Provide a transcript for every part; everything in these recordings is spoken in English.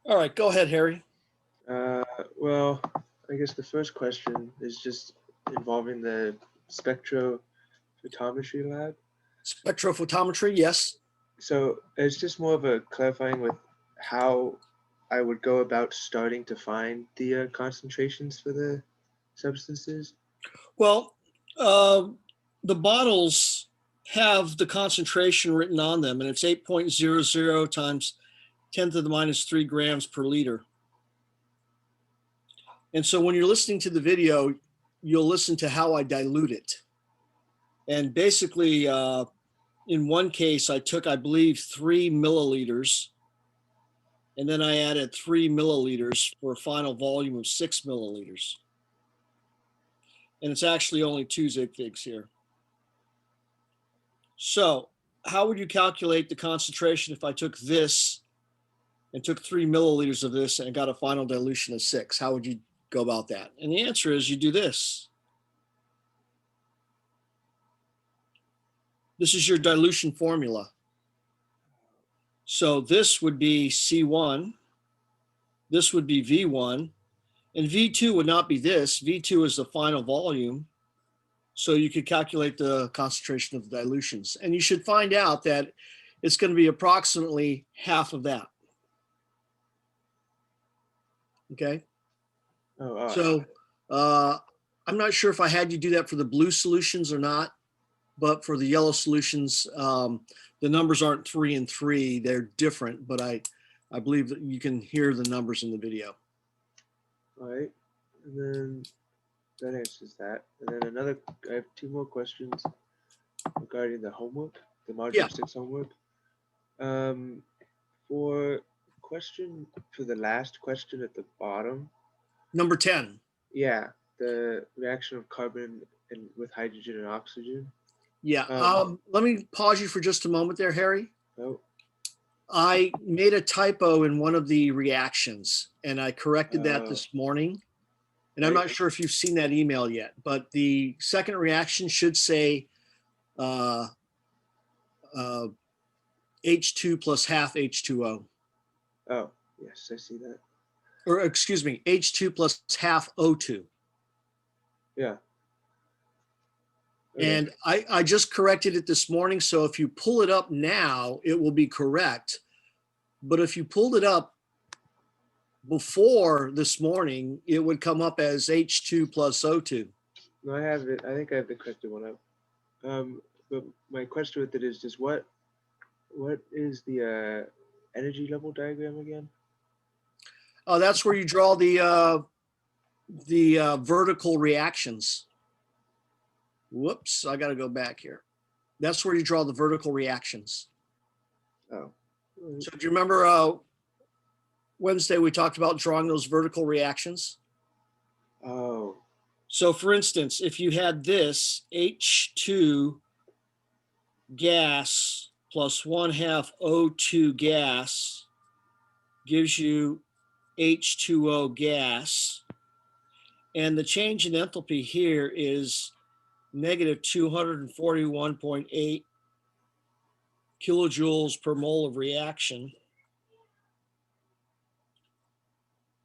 All right, go ahead, Harry. Uh, well, I guess the first question is just involving the spectrophotometry lab. Spectrophotometry, yes. So it's just more of a clarifying with how I would go about starting to find the concentrations for the substances. Well, uh, the bottles have the concentration written on them, and it's 8.00 times 10 to the minus 3 grams per liter. And so when you're listening to the video, you'll listen to how I dilute it. And basically, in one case, I took, I believe, 3 milliliters, and then I added 3 milliliters for a final volume of 6 milliliters. And it's actually only 2 zig figs here. So how would you calculate the concentration if I took this and took 3 milliliters of this and got a final dilution of 6? How would you go about that? And the answer is you do this. This is your dilution formula. So this would be C1, this would be V1, and V2 would not be this. V2 is the final volume. So you could calculate the concentration of the dilutions. And you should find out that it's going to be approximately half of that. Okay. Oh, So I'm not sure if I had you do that for the blue solutions or not, but for the yellow solutions, the numbers aren't 3 and 3. They're different, but I believe that you can hear the numbers in the video. all right. And then that answers that. And then I have 2 more questions regarding the homework, the Module 6 homework. For the last question at the bottom. Number 10. Yeah, the reaction of carbon with hydrogen and oxygen. Yeah. Let me pause you for just a moment there, Harry. Oh. I made a typo in one of the reactions, and I corrected that this morning. And I'm not sure if you've seen that email yet, but the second reaction should say H2 plus half H2O. Oh, yes, I see that. Or excuse me, H2 plus half O2. Yeah. Okay. And I just corrected it this morning. So if you pull it up now, it will be correct. But if you pulled it up before this morning, it would come up as H2 plus O2. No, I have it. I think I have the corrected one up. But my question with it is just what is the energy level diagram again? Oh, that's where you draw the vertical reactions. Whoops, I got to go back here. That's where you draw the vertical reactions. Oh. So do you remember Wednesday we talked about drawing those vertical reactions? Oh. So for instance, if you had this H2 gas plus 1/2 O2 gas gives you H2O gas. And the change in enthalpy here is negative 241.8 kilojoules per mole of reaction.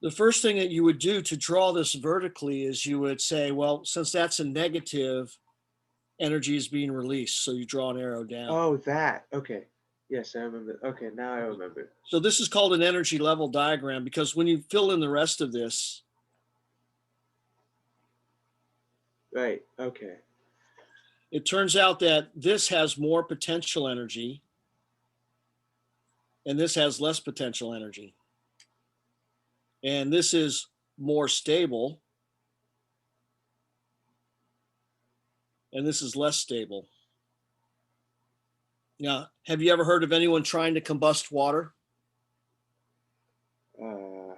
The first thing that you would do to draw this vertically is you would say, well, since that's a negative, energy is being released. So you draw an arrow down. Oh, that. Okay. Yes, I remember. Okay, now I remember. So this is called an energy level diagram because when you fill in the rest of this. Right. Okay. It turns out that this has more potential energy and this has less potential energy. And this is more stable. And this is less stable. Now, have you ever heard of anyone trying to combust water? No.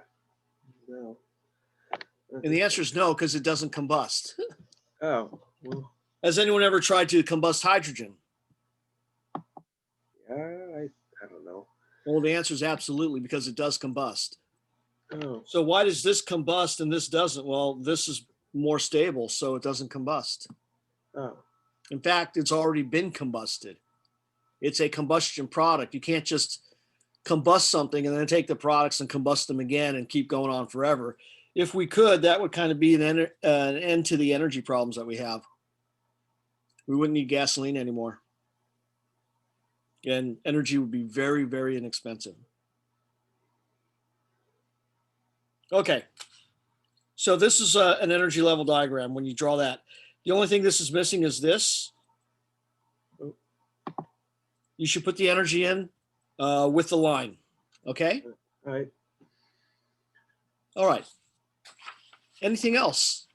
And the answer is no, because it doesn't combust. Oh. Well. Has anyone ever tried to combust hydrogen? I don't know. Well, the answer is absolutely, because it does combust. Oh. So why does this combust and this doesn't? Well, this is more stable, so it doesn't combust. Oh. In fact, it's already been combusted. It's a combustion product. You can't just combust something and then take the products and combust them again and keep going on forever. If we could, that would kind of be an end to the energy problems that we have. We wouldn't need gasoline anymore. And energy would be very, very inexpensive. Okay. So this is an energy level diagram when you draw that. The only thing this is missing is this. You should put the energy in with the line. Okay? All right. All right. Anything else?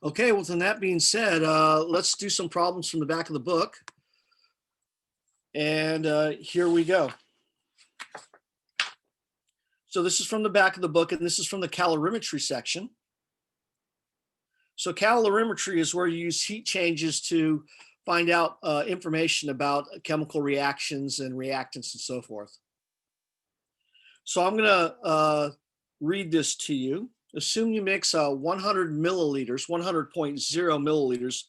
Okay, well, then that being said, let's do some problems from the back of the book. And here we go. So this is from the back of the book, and this is from the calorimetry section. So calorimetry is where you use heat changes to find out information about chemical reactions and reactants and so forth. So I'm going to read this to you. Assume you mix 100 milliliters, 100.0 milliliters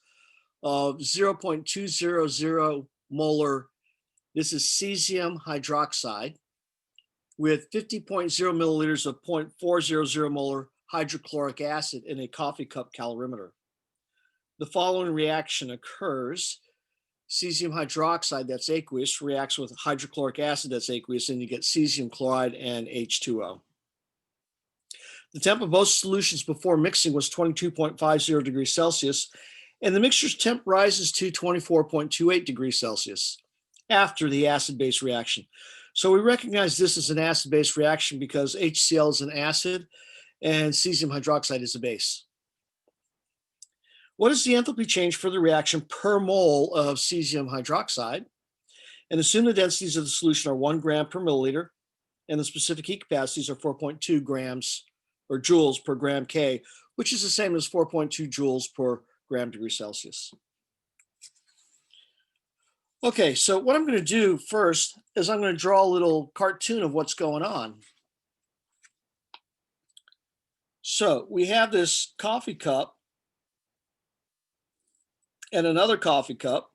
of 0.200 molar, this is cesium hydroxide, with 50.0 milliliters of 0.400 molar hydrochloric acid in a coffee cup calorimeter. The following reaction occurs. Cesium hydroxide, that's aqueous, reacts with hydrochloric acid, that's aqueous, and you get cesium chloride and H2O. The temp of both solutions before mixing was 22.50 degrees Celsius, and the mixture's temp rises to 24.28 degrees Celsius after the acid-base reaction. So we recognize this as an acid-base reaction because HCl is an acid and cesium hydroxide is a base. What is the enthalpy change for the reaction per mole of cesium hydroxide? And assume the densities of the solution are 1 gram per milliliter, and the specific heat capacities are 4.2 grams or joules per gram K, which is the same as 4.2 joules per gram degree Celsius. Okay, so what I'm going to do first is I'm going to draw a little cartoon of what's going on. So we have this coffee cup and another coffee cup.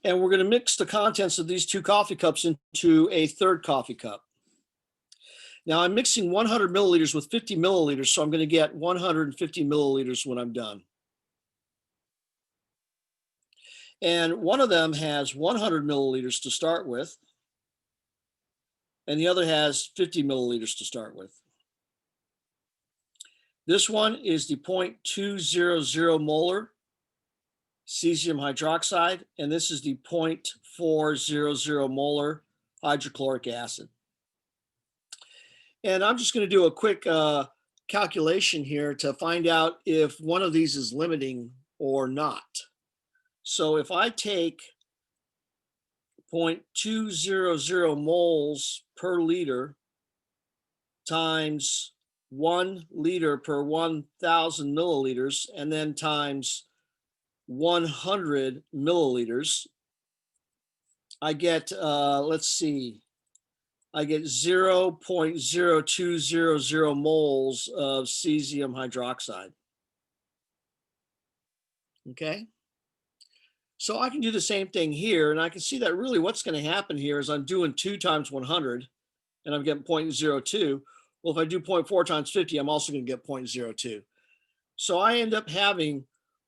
And we're going to mix the contents of these two coffee cups into a third coffee cup. Now I'm mixing 100 milliliters with 50 milliliters, so I'm going to get 150 milliliters when I'm done. And one of them has 100 milliliters to start with, and the other has 50 milliliters to start with. This one is the 0.200 molar cesium hydroxide, and this is the 0.400 molar hydrochloric acid. And I'm just going to do a quick calculation here to find out if one of these is limiting or not. So if I take 0.200 moles per liter times 1 liter per 1,000 milliliters, and then times 100 milliliters, I get, let's see, I get 0.0200 moles of cesium hydroxide. Okay. So I can do the same thing here, and I can see that really what's going to happen here is I'm doing 2 times 100, and I'm getting 0.02. Well, if I do 0.4 times 50, I'm also going to get 0.02. So I end up having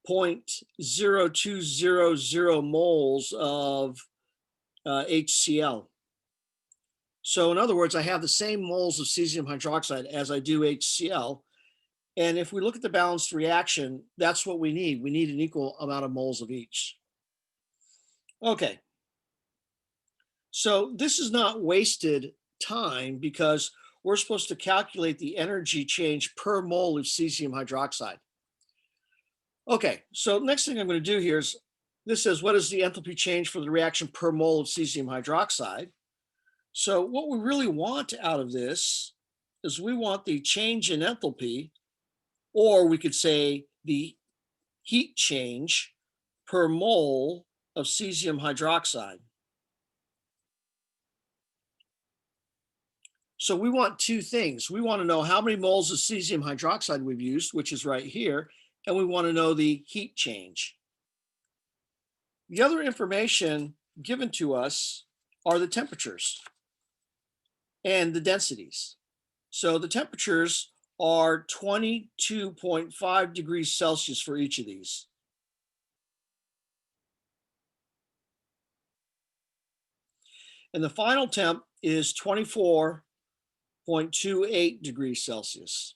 0.0200 moles of HCl. So in other words, I have the same moles of cesium hydroxide as I do HCl. And if we look at the balanced reaction, that's what we need. We need an equal amount of moles of each. Okay. So this is not wasted time because we're supposed to calculate the energy change per mole of cesium hydroxide. Okay, so next thing I'm going to do here is, this says, what is the enthalpy change for the reaction per mole of cesium hydroxide? So what we really want out of this is we want the change in enthalpy, or we could say the heat change per mole of cesium hydroxide. So we want two things. We want to know how many moles of cesium hydroxide we've used, which is right here, and we want to know the heat change. The other information given to us are the temperatures and the densities. So the temperatures are 22.5 degrees Celsius for each of these. And the final temp is 24.28 degrees Celsius.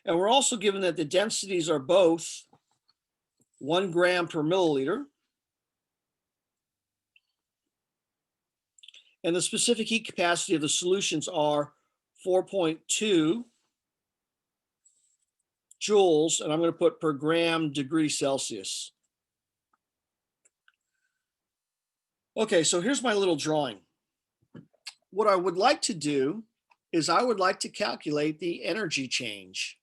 And we're also given that the densities are both 1 gram per milliliter. And the specific heat capacity of the solutions are 4.2 joules, and I'm going to put per gram degree Celsius. Okay, so here's my little drawing. What I would like to do is I would like to calculate the energy change.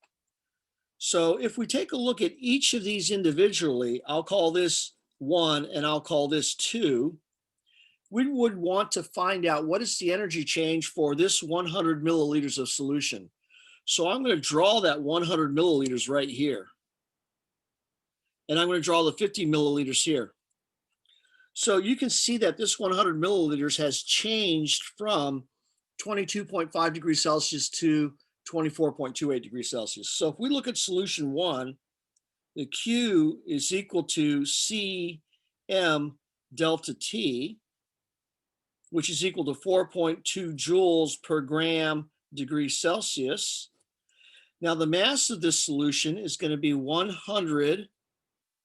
So if we take a look at each of these individually, I'll call this 1 and I'll call this 2. We would want to find out what is the energy change for this 100 milliliters of solution. So I'm going to draw that 100 milliliters right here. And I'm going to draw the 50 milliliters here. So you can see that this 100 milliliters has changed from 22.5 degrees Celsius to 24.28 degrees Celsius. So if we look at solution 1, the Q is equal to Cm delta T, which is equal to 4.2 joules per gram degree Celsius. Now the mass of this solution is going to be 100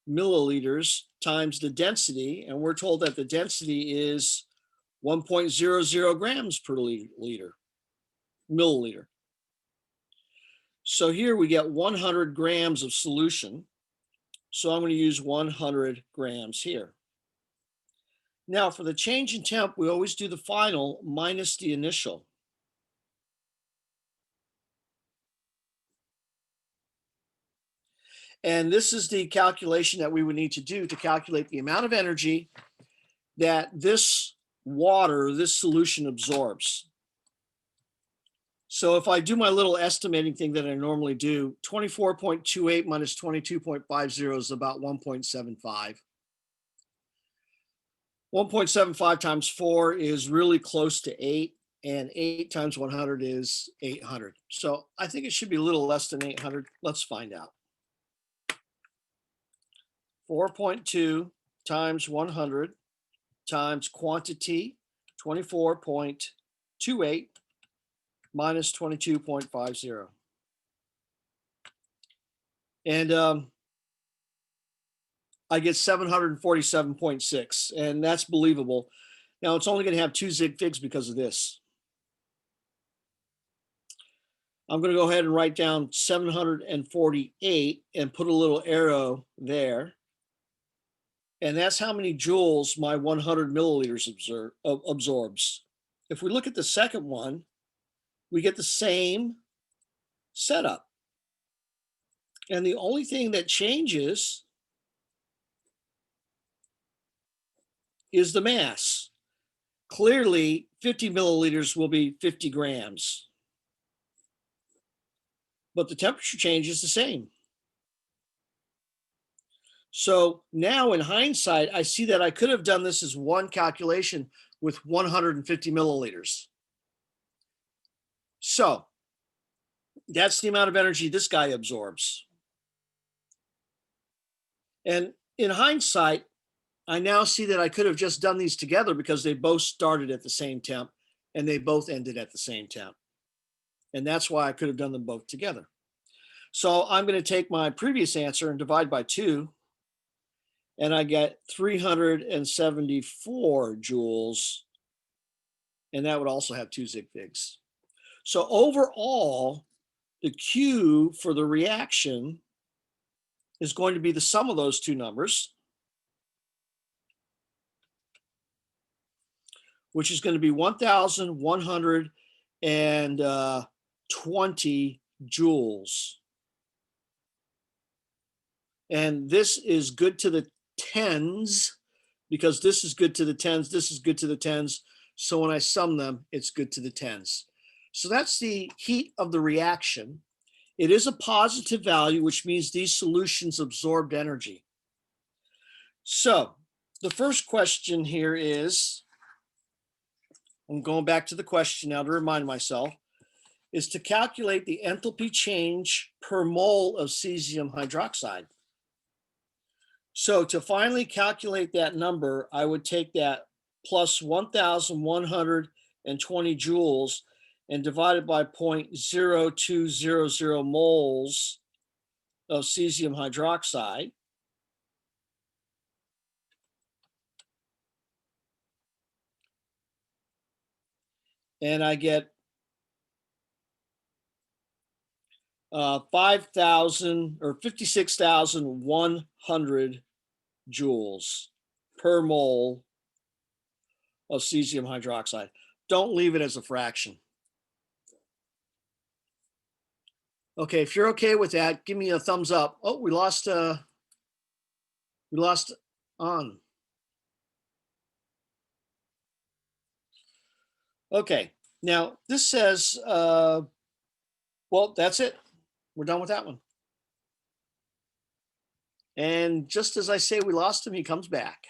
milliliters times the density, and we're told that the density is 1.00 grams per milliliter. So here we get 100 grams of solution. So I'm going to use 100 grams here. Now for the change in temp, we always do the final minus the initial. And this is the calculation that we would need to do to calculate the amount of energy that this water, this solution absorbs. So if I do my little estimating thing that I normally do, 24.28 minus 22.50 is about 1.75. 1.75 times 4 is really close to 8, and 8 times 100 is 800. So I think it should be a little less than 800. Let's find out. 4.2 times 100 times quantity, 24.28 minus 22.50. And I get 747.6, and that's believable. Now it's only going to have 2 zig figs because of this. I'm going to go ahead and write down 748 and put a little arrow there. And that's how many joules my 100 milliliters absorbs. If we look at the second one, we get the same setup. And the only thing that changes is the mass. Clearly, 50 milliliters will be 50 grams. But the temperature change is the same. So now in hindsight, I see that I could have done this as one calculation with 150 milliliters. So that's the amount of energy this guy absorbs. And in hindsight, I now see that I could have just done these together because they both started at the same temp and they both ended at the same temp. And that's why I could have done them both together. So I'm going to take my previous answer and divide by 2. And I get 374 joules. And that would also have 2 zig figs. So overall, the Q for the reaction is going to be the sum of those two numbers, which is going to be 1,120 joules. And this is good to the tens because this is good to the tens, this is good to the tens. So when I sum them, it's good to the tens. So that's the heat of the reaction. It is a positive value, which means these solutions absorbed energy. So the first question here is, I'm going back to the question now to remind myself, is to calculate the enthalpy change per mole of cesium hydroxide. So to finally calculate that number, I would take that plus 1,120 joules and divide it by 0.0200 moles of cesium hydroxide. And I get 5,000 or 56,100 joules per mole of cesium hydroxide. Don't leave it as a fraction. Okay, if you're okay with that, give me a thumbs up. Oh, we lost on. Okay, now this says, well, that's it. We're done with that one. And just as I say we lost him, he comes back.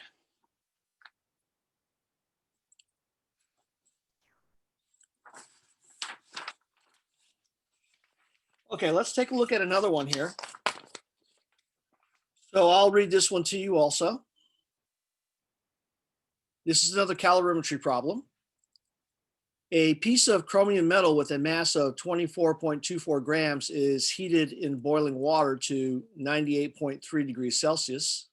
Okay, let's take a look at another one here. So I'll read this one to you also. This is another calorimetry problem. A piece of chromium metal with a mass of 24.24 grams is heated in boiling water to 98.3 degrees Celsius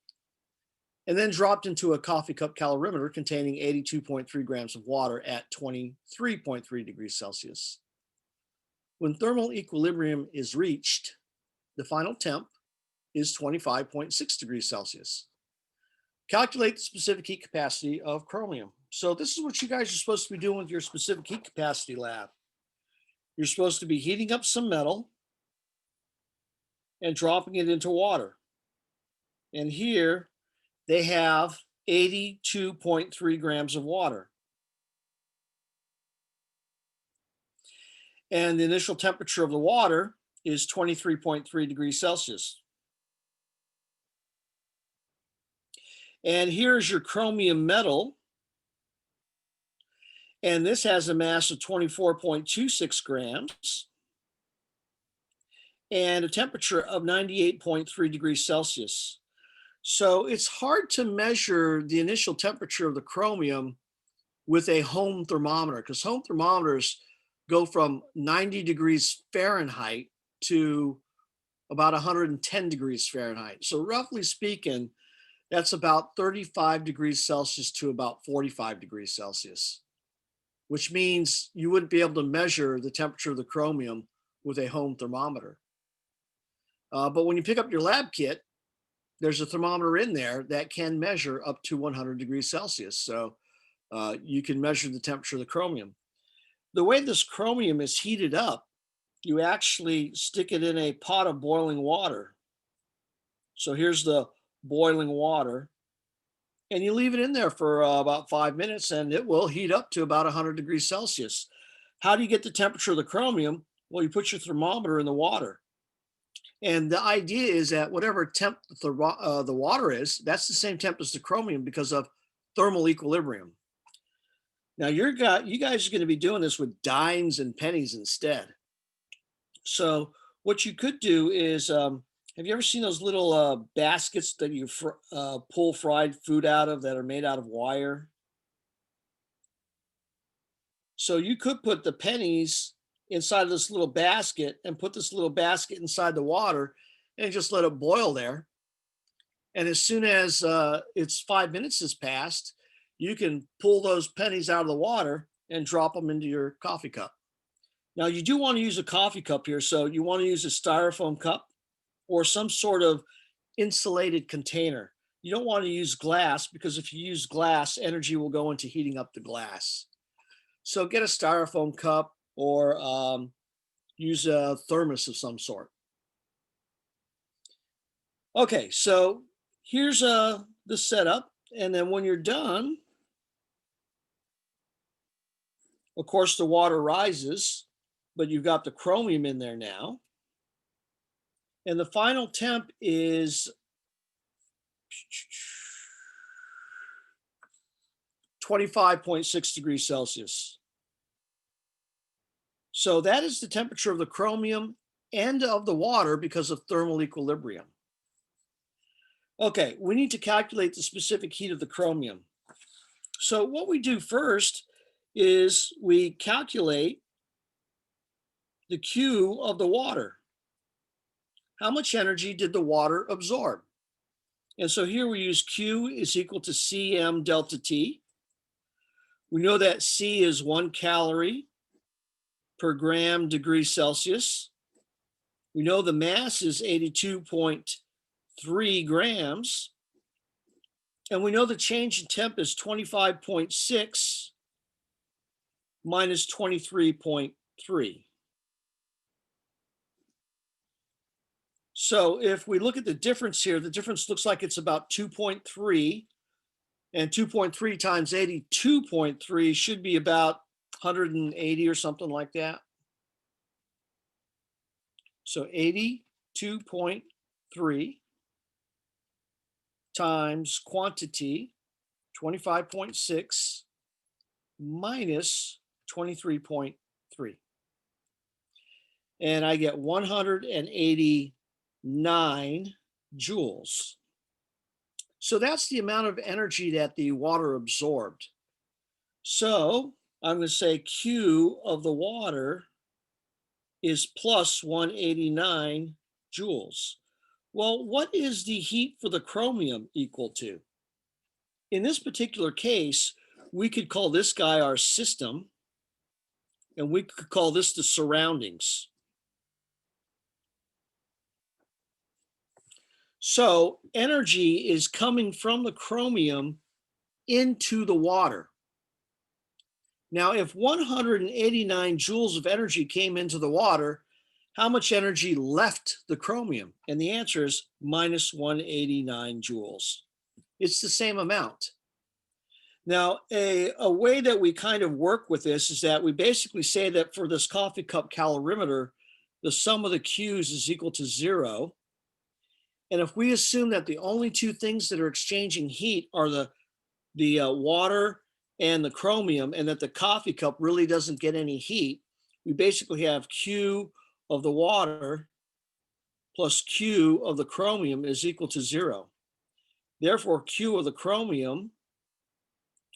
and then dropped into a coffee cup calorimeter containing 82.3 grams of water at 23.3 degrees Celsius. When thermal equilibrium is reached, the final temp is 25.6 degrees Celsius. Calculate the specific heat capacity of chromium. So this is what you guys are supposed to be doing with your specific heat capacity lab. You're supposed to be heating up some metal and dropping it into water. And here they have 82.3 grams of water. And the initial temperature of the water is 23.3 degrees Celsius. And here's your chromium metal. And this has a mass of 24.26 grams and a temperature of 98.3 degrees Celsius. So it's hard to measure the initial temperature of the chromium with a home thermometer because home thermometers go from 90 degrees Fahrenheit to about 110 degrees Fahrenheit. So roughly speaking, that's about 35 degrees Celsius to about 45 degrees Celsius, which means you wouldn't be able to measure the temperature of the chromium with a home thermometer. But when you pick up your lab kit, there's a thermometer in there that can measure up to 100 degrees Celsius. So you can measure the temperature of the chromium. The way this chromium is heated up, you actually stick it in a pot of boiling water. So here's the boiling water. And you leave it in there for about 5 minutes and it will heat up to about 100 degrees Celsius. How do you get the temperature of the chromium? Well, you put your thermometer in the water. And the idea is that whatever temp the water is, that's the same temp as the chromium because of thermal equilibrium. Now you guys are going to be doing this with dimes and pennies instead. So what you could do is, have you ever seen those little baskets that you pull fried food out of that are made out of wire? So you could put the pennies inside of this little basket and put this little basket inside the water and just let it boil there. And as soon as it's 5 minutes has passed, you can pull those pennies out of the water and drop them into your coffee cup. Now you do want to use a coffee cup here. So you want to use a styrofoam cup or some sort of insulated container. You don't want to use glass because if you use glass, energy will go into heating up the glass. So get a styrofoam cup or use a thermos of some sort. Okay, so here's the setup. And then when you're done, of course, the water rises, but you've got the chromium in there now. And the final temp is 25.6 degrees Celsius. So that is the temperature of the chromium and of the water because of thermal equilibrium. Okay, we need to calculate the specific heat of the chromium. So what we do first is we calculate the Q of the water. How much energy did the water absorb? And so here we use Q is equal to Cm delta T. We know that C is 1 calorie per gram degree Celsius. We know the mass is 82.3 grams. And we know the change in temp is 25.6 minus 23.3. So if we look at the difference here, the difference looks like it's about 2.3, and 2.3 times 82.3 should be about 180 or something like that. So 82.3 times quantity, 25.6 minus 23.3. And I get 189 joules. So that's the amount of energy that the water absorbed. So I'm going to say Q of the water is plus 189 joules. Well, what is the heat for the chromium equal to? In this particular case, we could call this guy our system, and we could call this the surroundings. So energy is coming from the chromium into the water. Now, if 189 joules of energy came into the water, how much energy left the chromium? And the answer is minus 189 joules. It's the same amount. Now, a way that we kind of work with this is that we basically say that for this coffee cup calorimeter, the sum of the Q's is equal to 0. And if we assume that the only two things that are exchanging heat are the water and the chromium, and that the coffee cup really doesn't get any heat, we basically have Q of the water plus Q of the chromium is equal to 0. Therefore, Q of the chromium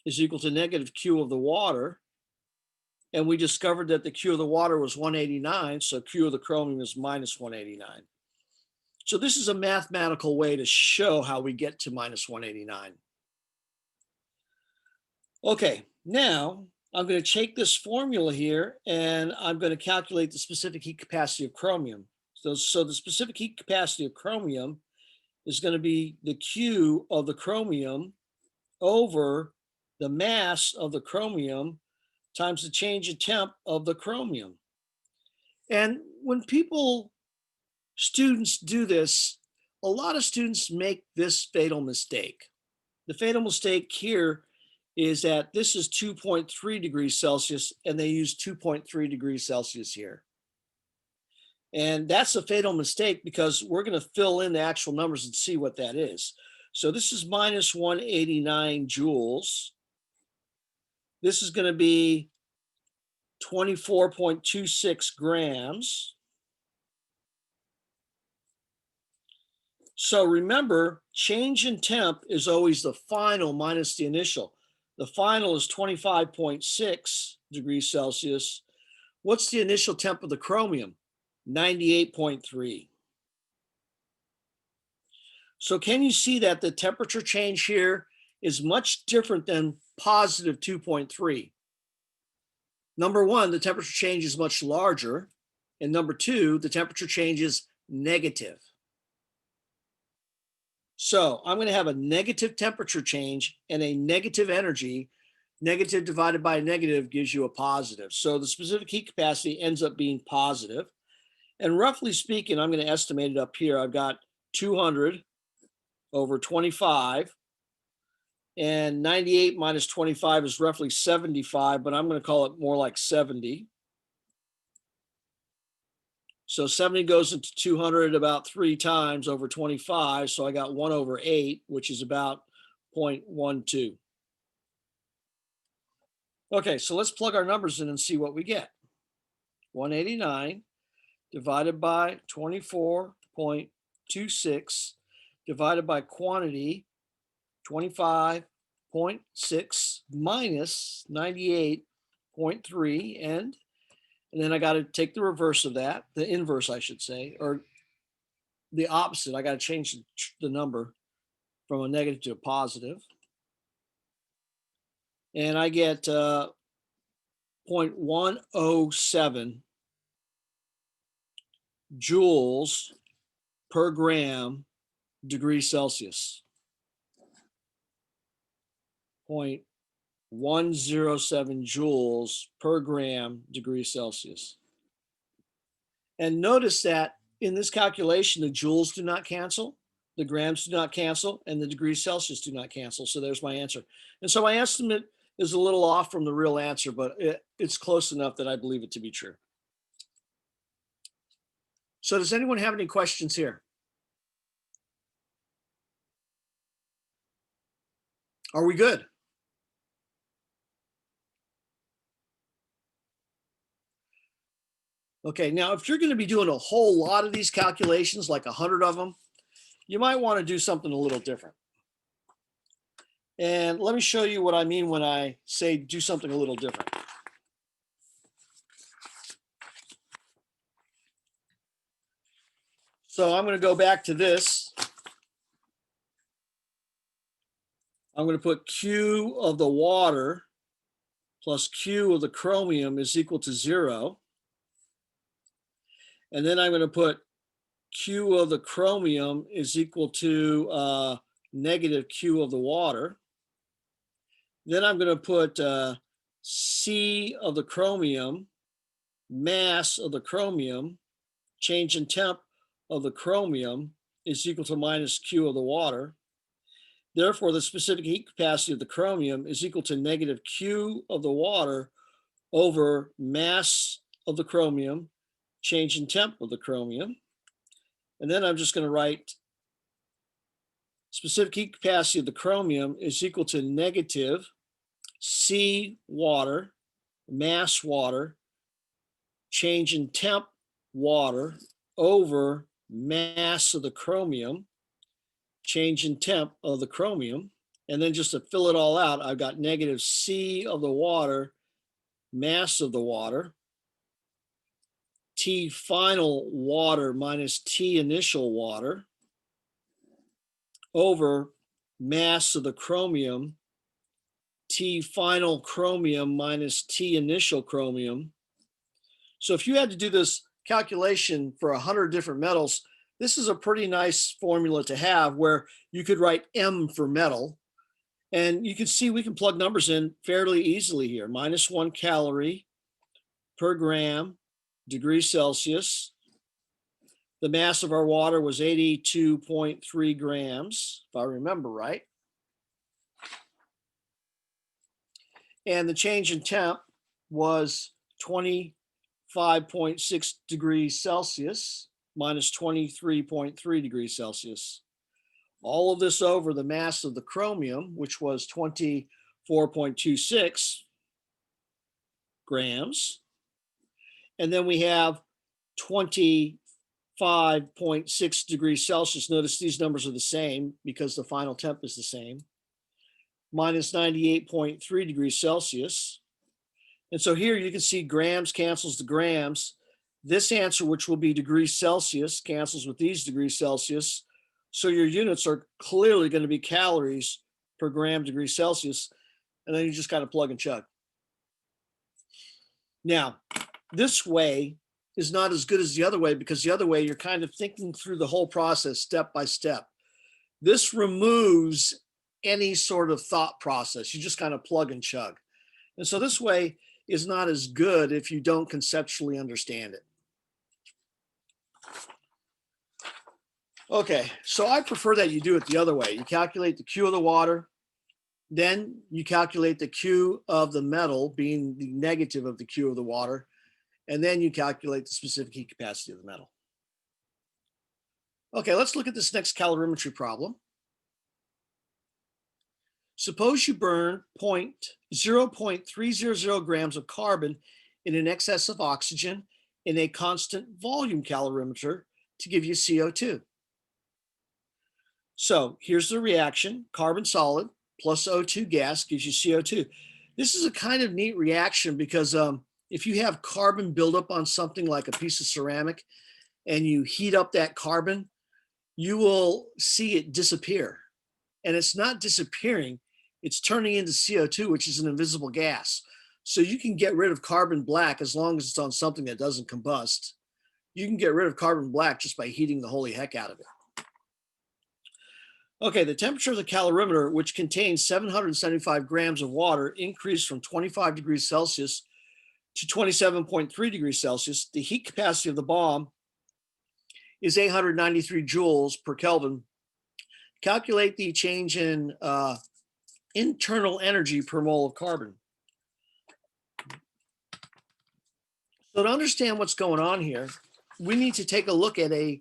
is equal to negative Q of the water. And we discovered that the Q of the water was 189, so Q of the chromium is minus 189. So this is a mathematical way to show how we get to minus 189. Okay, now I'm going to take this formula here and I'm going to calculate the specific heat capacity of chromium. So the specific heat capacity of chromium is going to be the Q of the chromium over the mass of the chromium times the change in temp of the chromium. And when students do this, a lot of students make this fatal mistake. The fatal mistake here is that this is 2.3 degrees Celsius and they use 2.3 degrees Celsius here. And that's a fatal mistake because we're going to fill in the actual numbers and see what that is. So this is minus 189 joules. This is going to be 24.26 grams. So remember, change in temp is always the final minus the initial. The final is 25.6 degrees Celsius. What's the initial temp of the chromium? 98.3. So can you see that the temperature change here is much different than positive 2.3? Number one, the temperature change is much larger. And number two, the temperature change is negative. So I'm going to have a negative temperature change and a negative energy. Negative divided by negative gives you a positive. So the specific heat capacity ends up being positive. And roughly speaking, I'm going to estimate it up here. I've got 200 over 25. And 98 minus 25 is roughly 75, but I'm going to call it more like 70. So 70 goes into 200 about 3 times over 25. So I got 1 over 8, which is about 0.12. Okay, so let's plug our numbers in and see what we get. 189 divided by 24.26 divided by quantity 25.6 minus 98.3, and then I got to take the reverse of that, the inverse, I should say, or the opposite. I got to change the number from a negative to a positive. And I get 0.107 joules per gram degrees Celsius. 0.107 joules per gram degrees Celsius. And notice that in this calculation, the joules do not cancel, the grams do not cancel, and the degrees Celsius do not cancel. So there's my answer. And so my estimate is a little off from the real answer, but it's close enough that I believe it to be true. So does anyone have any questions here? Are we good? Okay, now if you're going to be doing a whole lot of these calculations, like 100 of them, you might want to do something a little different. And let me show you what I mean when I say do something a little different. So I'm going to go back to this. I'm going to put Q of the water plus Q of the chromium is equal to 0. And then I'm going to put Q of the chromium is equal to negative Q of the water. Then I'm going to put C of the chromium, mass of the chromium, change in temp of the chromium is equal to minus Q of the water. Therefore, the specific heat capacity of the chromium is equal to negative Q of the water over mass of the chromium, change in temp of the chromium. And then I'm just going to write specific heat capacity of the chromium is equal to negative C water, mass water, change in temp water over mass of the chromium, change in temp of the chromium. And then just to fill it all out, I've got negative C of the water, mass of the water, T final water minus T initial water over mass of the chromium, T final chromium minus T initial chromium. So if you had to do this calculation for 100 different metals, this is a pretty nice formula to have where you could write M for metal. And you can see we can plug numbers in fairly easily here. -1 calorie per gram degrees Celsius. The mass of our water was 82.3 grams, if I remember right. And the change in temp was 25.6 degrees Celsius minus 23.3 degrees Celsius. All of this over the mass of the chromium, which was 24.26 grams. And then we have 25.6 degrees Celsius. Notice these numbers are the same because the final temp is the same. Minus 98.3 degrees Celsius. And so here you can see grams cancels to grams. This answer, which will be degrees Celsius, cancels with these degrees Celsius. So your units are clearly going to be calories per gram degrees Celsius. And then you just kind of plug and chug. Now, this way is not as good as the other way because the other way you're kind of thinking through the whole process step by step. This removes any sort of thought process. You just kind of plug and chug. And so this way is not as good if you don't conceptually understand it. Okay, so I prefer that you do it the other way. You calculate the Q of the water, then you calculate the Q of the metal being the negative of the Q of the water, and then you calculate the specific heat capacity of the metal. Okay, let's look at this next calorimetry problem. Suppose you burn 0.300 grams of carbon in an excess of oxygen in a constant volume calorimeter to give you CO2. So here's the reaction: carbon solid plus O2 gas gives you CO2. This is a kind of neat reaction because if you have carbon buildup on something like a piece of ceramic and you heat up that carbon, you will see it disappear. And it's not disappearing, it's turning into CO2, which is an invisible gas. So you can get rid of carbon black as long as it's on something that doesn't combust. You can get rid of carbon black just by heating the holy heck out of it. Okay, the temperature of the calorimeter, which contains 775 grams of water, increased from 25 degrees Celsius to 27.3 degrees Celsius. The heat capacity of the bomb is 893 joules per Kelvin. Calculate the change in internal energy per mole of carbon. So to understand what's going on here, we need to take a look at a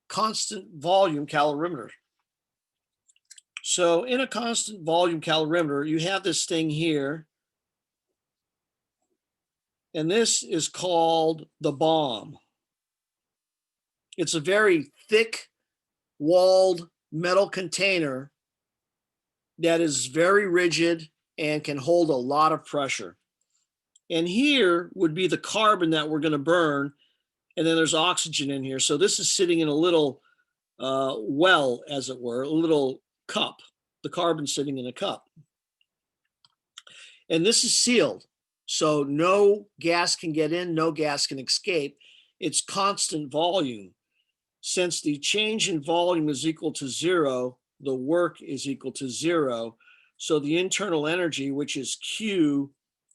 constant volume calorimeter. So in a constant volume calorimeter, you have this thing here, and this is called the bomb. It's a very thick walled metal container that is very rigid and can hold a lot of pressure. And here would be the carbon that we're going to burn, and then there's oxygen in here. So this is sitting in a little well, as it were, a little cup. The carbon sitting in a cup. And this is sealed, so no gas can get in, no gas can escape. It's constant volume. Since the change in volume is equal to 0, the work is equal to 0. So the internal energy, which is Q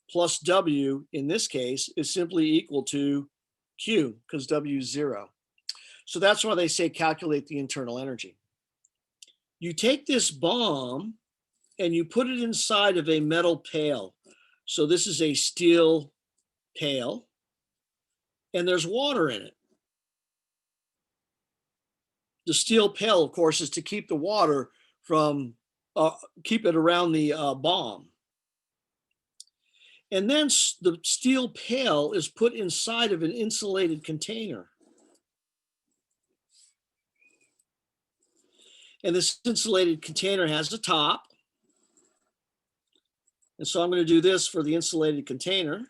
plus W in this case, is simply equal to Q, because W is 0. So that's why they say calculate the internal energy. You take this bomb and you put it inside of a metal pail. So this is a steel pail, and there's water in it. The steel pail, of course, is to keep the water from, keep it around the bomb. And then the steel pail is put inside of an insulated container. And this insulated container has a top. And so I'm going to do this for the insulated container.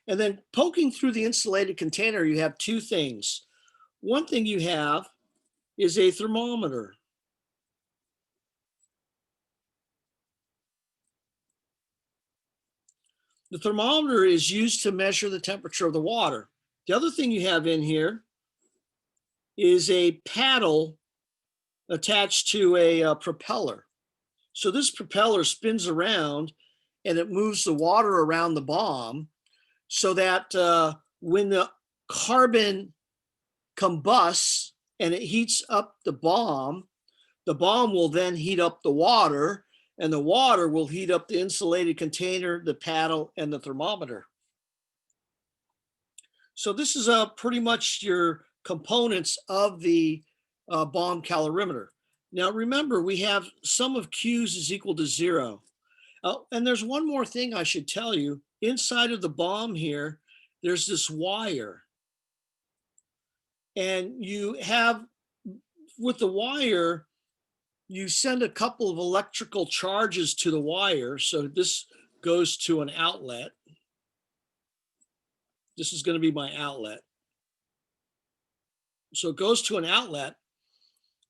And then poking through the insulated container, you have two things. One thing you have is a thermometer. The thermometer is used to measure the temperature of the water. The other thing you have in here is a paddle attached to a propeller. So this propeller spins around and it moves the water around the bomb so that when the carbon combusts and it heats up the bomb will then heat up the water, and the water will heat up the insulated container, the paddle, and the thermometer. So this is pretty much your components of the bomb calorimeter. Now remember, we have sum of Q's is equal to 0. And there's one more thing I should tell you. Inside of the bomb here, there's this wire. And you have, with the wire, you send a couple of electrical charges to the wire. So this goes to an outlet. This is going to be my outlet. So it goes to an outlet,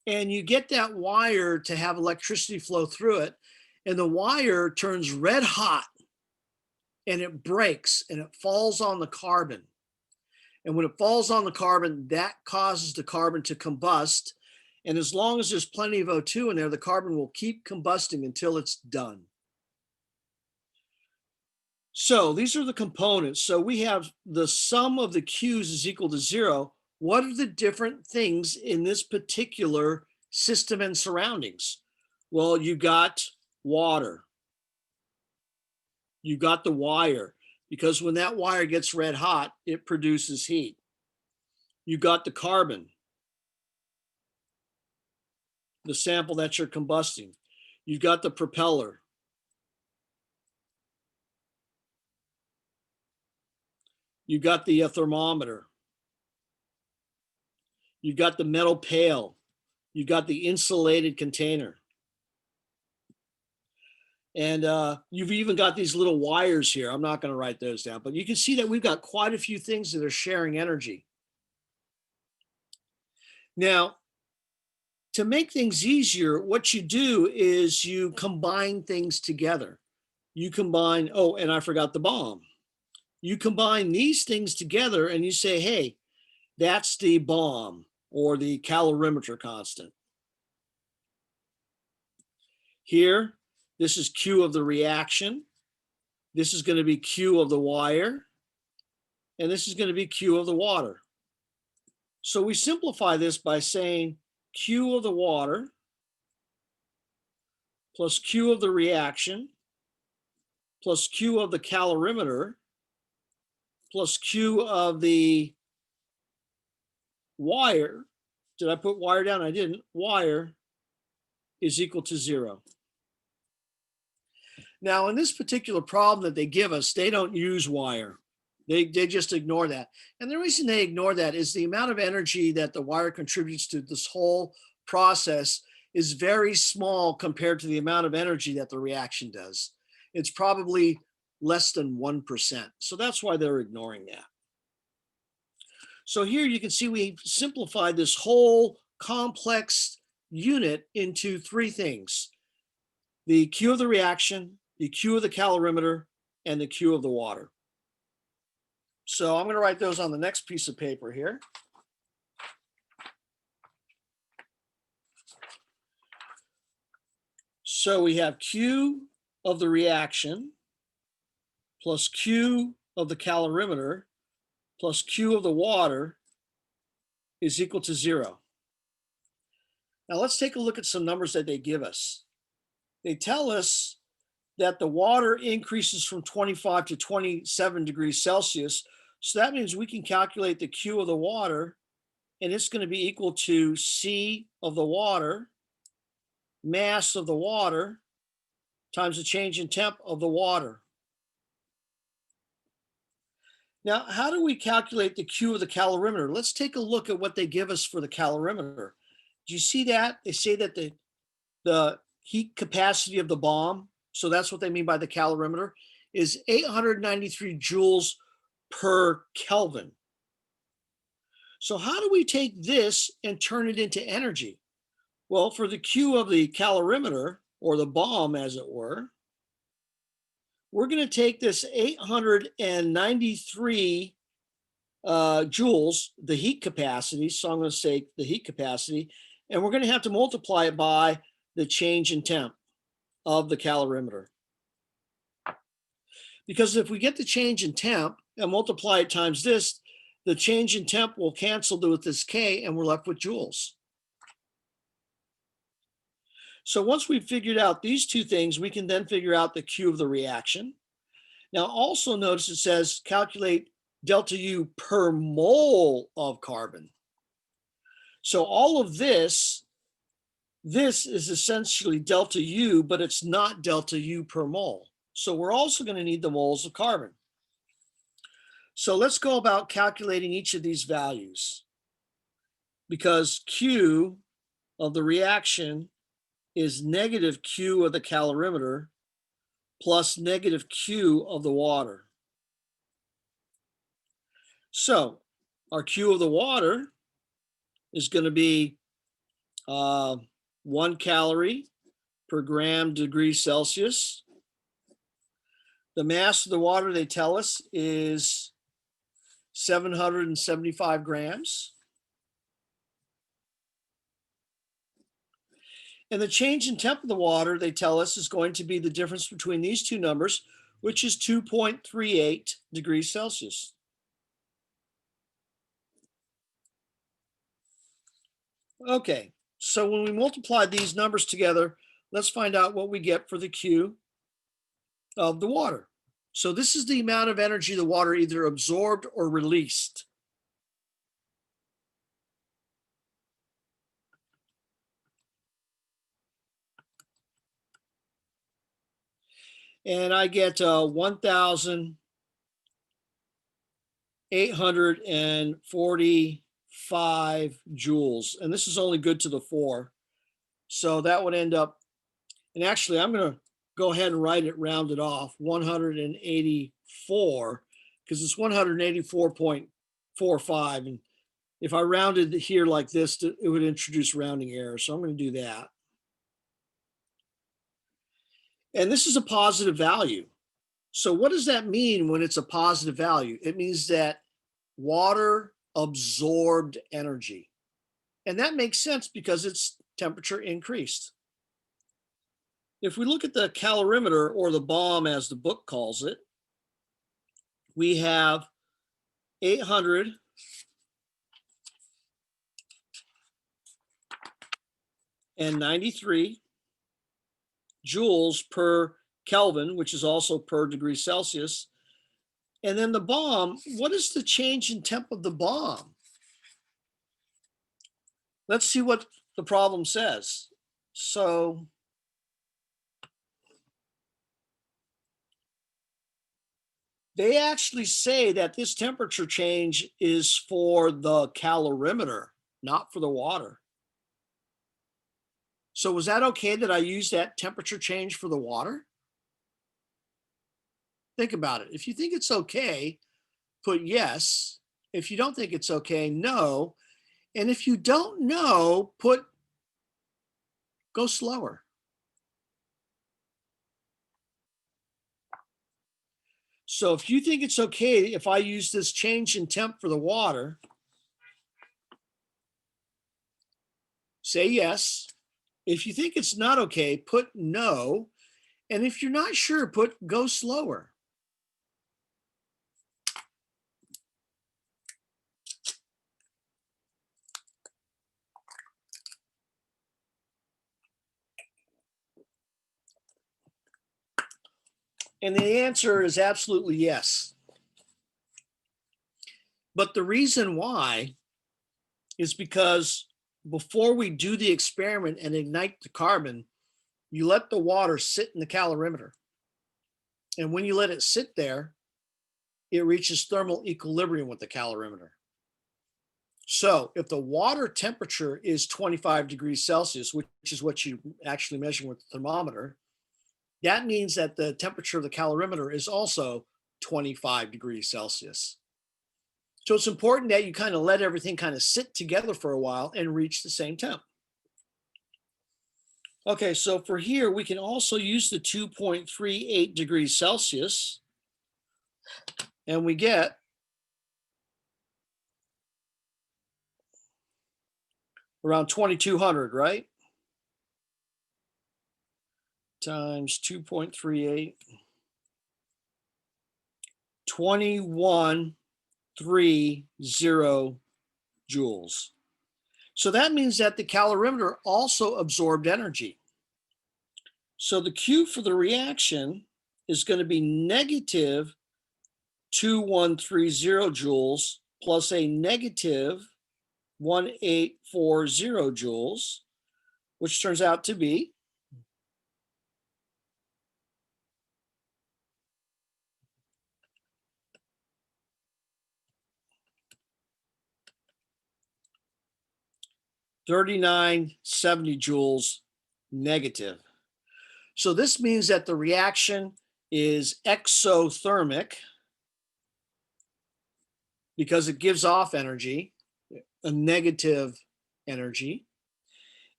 and you get that wire to have electricity flow through it, and the wire turns red hot, and it breaks, and it falls on the carbon. And when it falls on the carbon, that causes the carbon to combust. And as long as there's plenty of O2 in there, the carbon will keep combusting until it's done. So these are the components. So we have the sum of the Q's is equal to 0. What are the different things in this particular system and surroundings? Well, you got water. You got the wire, because when that wire gets red hot, it produces heat. You got the carbon, the sample that you're combusting. You've got the propeller. You've got the thermometer. You've got the metal pail. You've got the insulated container. And you've even got these little wires here. I'm not going to write those down, but you can see that we've got quite a few things that are sharing energy. Now, to make things easier, what you do is you combine things together. You combine, oh, and I forgot the bomb. You combine these things together and you say, hey, that's the bomb or the calorimeter constant. Here, this is Q of the reaction. This is going to be Q of the wire. And this is going to be Q of the water. So we simplify this by saying Q of the water plus Q of the reaction plus Q of the calorimeter plus Q of the wire. Did I put wire down? I didn't. Wire is equal to 0. Now, in this particular problem that they give us, they don't use wire. They just ignore that. And the reason they ignore that is the amount of energy that the wire contributes to this whole process is very small compared to the amount of energy that the reaction does. It's probably less than 1%. So that's why they're ignoring that. So here you can see we simplified this whole complex unit into 3 things: the Q of the reaction, the Q of the calorimeter, and the Q of the water. So I'm going to write those on the next piece of paper here. So we have Q of the reaction plus Q of the calorimeter plus Q of the water is equal to 0. Now let's take a look at some numbers that they give us. They tell us that the water increases from 25 to 27 degrees Celsius. So that means we can calculate the Q of the water, and it's going to be equal to C of the water, mass of the water, times the change in temp of the water. Now, how do we calculate the Q of the calorimeter? Let's take a look at what they give us for the calorimeter. Do you see that? They say that the heat capacity of the bomb, so that's what they mean by the calorimeter, is 893 joules per Kelvin. So how do we take this and turn it into energy? Well, for the Q of the calorimeter, or the bomb as it were, we're going to take this 893 joules, the heat capacity, so I'm going to say the heat capacity, and we're going to have to multiply it by the change in temp of the calorimeter. Because if we get the change in temp and multiply it times this, the change in temp will cancel with this K and we're left with joules. So once we've figured out these 2 things, we can then figure out the Q of the reaction. Now also notice it says calculate delta U per mole of carbon. So all of this is essentially delta U, but it's not delta U per mole. So we're also going to need the moles of carbon. So let's go about calculating each of these values, because Q of the reaction is negative Q of the calorimeter plus negative Q of the water. So our Q of the water is going to be 1 calorie per gram degree Celsius. The mass of the water, they tell us, is 775 grams. And the change in temp of the water, they tell us, is going to be the difference between these 2 numbers, which is 2.38 degrees Celsius. Okay, so when we multiply these numbers together, let's find out what we get for the Q of the water. So this is the amount of energy the water either absorbed or released. And I get 1,845 joules. And this is only good to the 4. So that would end up, and actually I'm going to go ahead and write it rounded off, 184, because it's 184.45. And if I rounded here like this, it would introduce rounding error. So I'm going to do that. And this is a positive value. So what does that mean when it's a positive value? It means that water absorbed energy. And that makes sense because its temperature increased. If we look at the calorimeter, or the BOM as the book calls it, we have 893 joules per Kelvin, which is also per degree Celsius. And then the BOM, what is the change in temp of the BOM? Let's see what the problem says. So they actually say that this temperature change is for the calorimeter, not for the water. So was that okay that I use that temperature change for the water? Think about it. If you think it's okay, put yes. If you don't think it's okay, no. And if you don't know, go slower. So if you think it's okay if I use this change in temp for the water, say yes. If you think it's not okay, put no. And if you're not sure, put go slower. And the answer is absolutely yes. But the reason why is because before we do the experiment and ignite the carbon, you let the water sit in the calorimeter. And when you let it sit there, it reaches thermal equilibrium with the calorimeter. So if the water temperature is 25 degrees Celsius, which is what you actually measure with the thermometer, that means that the temperature of the calorimeter is also 25 degrees Celsius. So it's important that you kind of let everything kind of sit together for a while and reach the same temp. Okay, so for here, we can also use the 2.38 degrees Celsius, and we get around 2,200, right? Times 2.38, 2130 joules. So that means that the calorimeter also absorbed energy. So the Q for the reaction is going to be negative 2130 joules plus a negative 1840 joules, which turns out to be 3970 joules negative. So this means that the reaction is exothermic because it gives off energy, a negative energy.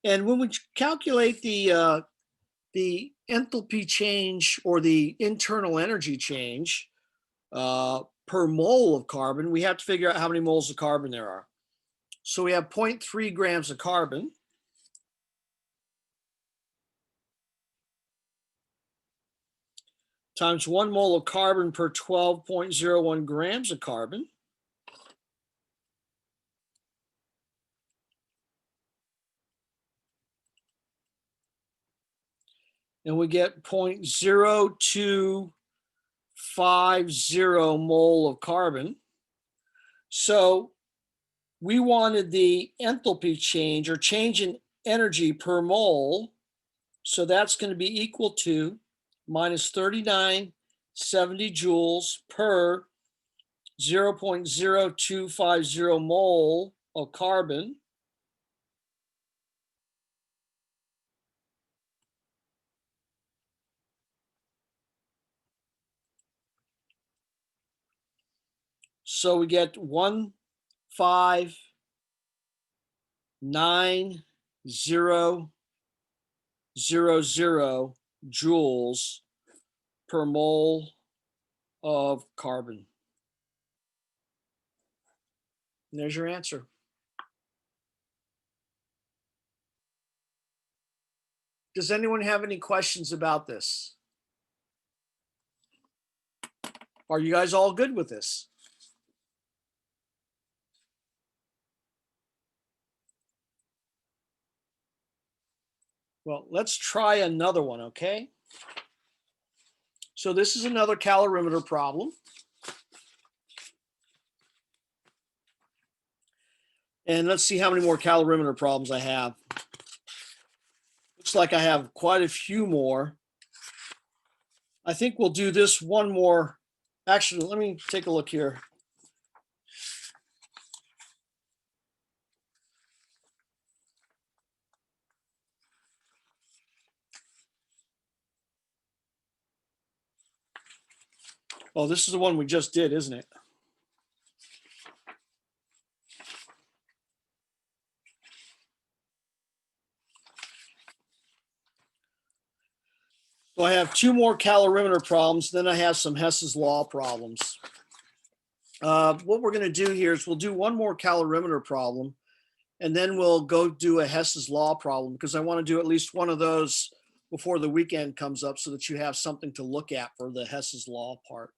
And when we calculate the enthalpy change, or the internal energy change per mole of carbon, we have to figure out how many moles of carbon there are. So we have 0.3 grams of carbon. Times 1 mole of carbon per 12.01 grams of carbon. And we get 0.02 0.50 mole of carbon. So we wanted the enthalpy change or change in energy per mole. So that's going to be equal to minus 3970 joules per 0.0250 mole of carbon. So we get 15900 joules per mole of carbon. And there's your answer. Does anyone have any questions about this? Are you guys all good with this? Well, let's try another one, okay? So this is another calorimeter problem. And let's see how many more calorimeter problems I have. Looks like I have quite a few more. I think we'll do this one more. Actually, let me take a look here. Oh, this is the one we just did, isn't it? So I have two more calorimeter problems. Then I have some Hess's law problems. What we're going to do here is we'll do one more calorimeter problem, and then we'll go do a Hess's law problem because I want to do at least one of those before the weekend comes up so that you have something to look at for the Hess's law part.